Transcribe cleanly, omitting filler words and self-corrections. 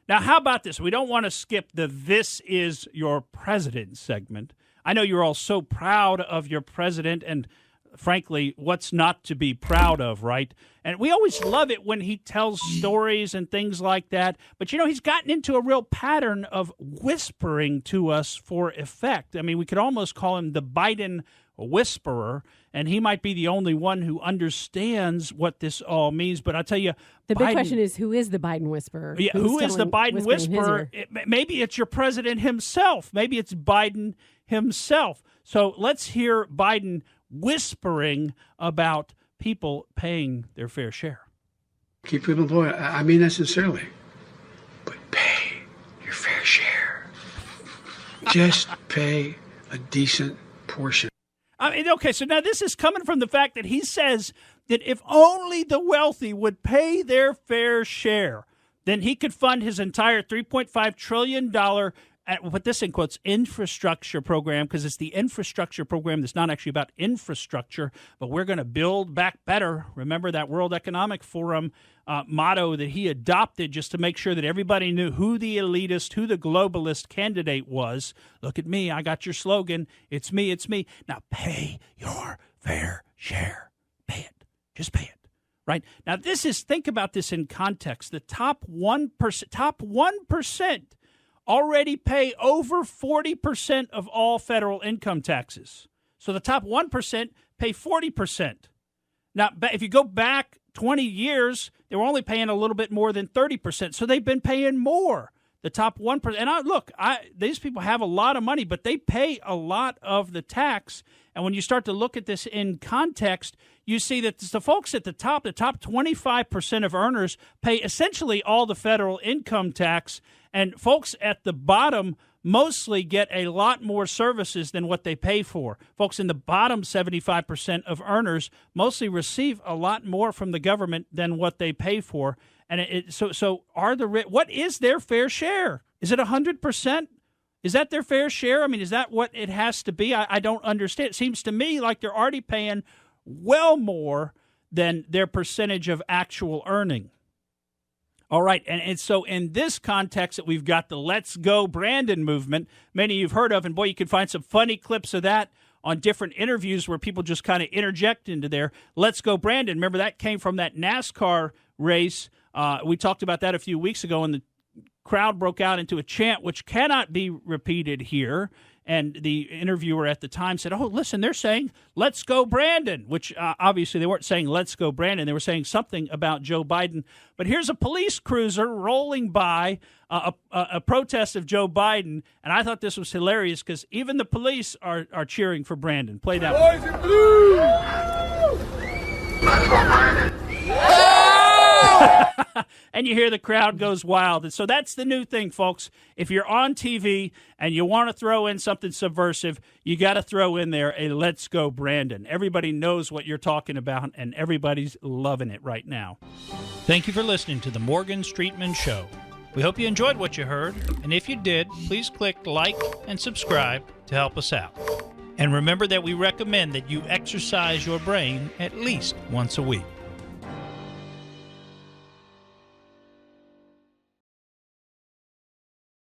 Now, how about this? We don't want to skip the This Is Your President segment. I know you're all so proud of your president, and frankly, what's not to be proud of, right? And we always love it when he tells stories and things like that. But, he's gotten into a real pattern of whispering to us for effect. I mean, we could almost call him the Biden whisperer, and he might be the only one who understands what this all means. But I'll tell you, the big question is, who is the Biden whisperer? Yeah, who is the Biden whisperer? Maybe it's your president himself. Maybe it's Biden himself. So let's hear Biden whispering about people paying their fair share. Keep people employed. I mean that sincerely. But pay your fair share. Just pay a decent portion. Okay, so now this is coming from the fact that he says that if only the wealthy would pay their fair share, then he could fund his entire $3.5 trillion, put this in quotes, infrastructure program, because it's the infrastructure program that's not actually about infrastructure, but we're going to build back better. Remember that World Economic Forum motto that he adopted just to make sure that everybody knew who the elitist, who the globalist candidate was. Look at me. I got your slogan. It's me. It's me. Now pay your fair share. Pay it. Just pay it. Right? Now think about this in context. The top 1% already pay over 40% of all federal income taxes. So the top 1% pay 40%. Now, if you go back 20 years, they were only paying a little bit more than 30%. So they've been paying more. The top 1%. And these people have a lot of money, but they pay a lot of the tax. And when you start to look at this in context, you see that the folks at the top 25% of earners pay essentially all the federal income tax. And folks at the bottom mostly get a lot more services than what they pay for. Folks in the bottom 75% of earners mostly receive a lot more from the government than what they pay for. And what is their fair share? Is it 100%? Is that their fair share? I mean, is that what it has to be? I don't understand. It seems to me like they're already paying well more than their percentage of actual earning. All right, and so in this context that we've got the Let's Go Brandon movement, many you've heard of, and boy, you can find some funny clips of that on different interviews where people just kind of interject into their Let's Go Brandon. Remember, that came from that NASCAR race. We talked about that a few weeks ago, and the crowd broke out into a chant, which cannot be repeated here. And the interviewer at the time said, oh, listen, they're saying, let's go Brandon, which obviously they weren't saying let's go Brandon. They were saying something about Joe Biden. But here's a police cruiser rolling by a protest of Joe Biden. And I thought this was hilarious because even the police are cheering for Brandon. Play that one. Boys in blue! Let's go Brandon. And you hear the crowd goes wild. And so that's the new thing, folks. If you're on TV and you want to throw in something subversive, you got to throw in there a Let's Go Brandon. Everybody knows what you're talking about, and everybody's loving it right now. Thank you for listening to the Morgan Streetman Show. We hope you enjoyed what you heard, and if you did, please click like and subscribe to help us out. And remember that we recommend that you exercise your brain at least once a week.